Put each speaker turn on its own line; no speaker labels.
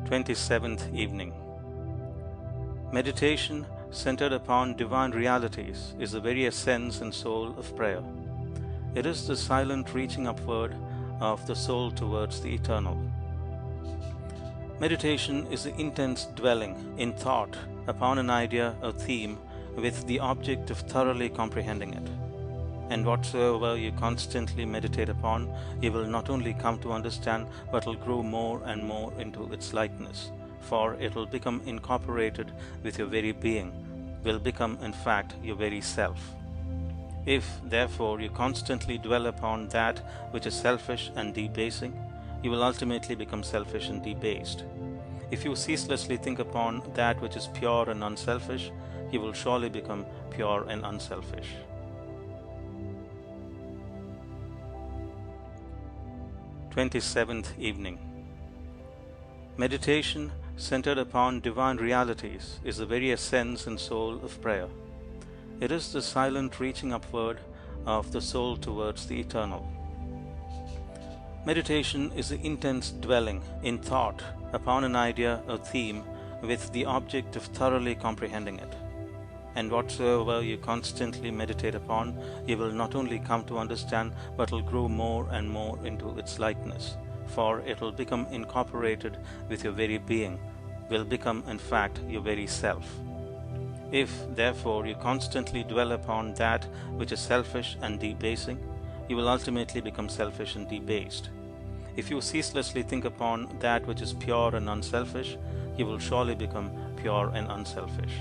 27th Evening. Meditation centered upon divine realities is the very essence and soul of prayer. It is the silent reaching upward of the soul towards the eternal. Meditation is the intense dwelling in thought upon an idea or theme with the object of thoroughly comprehending it. And whatsoever you constantly meditate upon, you will not only come to understand, but will grow more and more into its likeness, for it will become incorporated with your very being, will become in fact your very self. If, therefore, you constantly dwell upon that which is selfish and debasing, you will ultimately become selfish and debased. If you ceaselessly think upon that which is pure and unselfish, you will surely become pure and unselfish. 27th Evening. Meditation centered upon divine realities is the very essence and soul of prayer. It is the silent reaching upward of the soul towards the eternal. Meditation is the intense dwelling in thought upon an idea or theme with the object of thoroughly comprehending it. And whatsoever you constantly meditate upon, you will not only come to understand, but will grow more and more into its likeness, for it will become incorporated with your very being, will become in fact your very self. If, therefore, you constantly dwell upon that which is selfish and debasing, you will ultimately become selfish and debased. If you ceaselessly think upon that which is pure and unselfish, you will surely become pure and unselfish.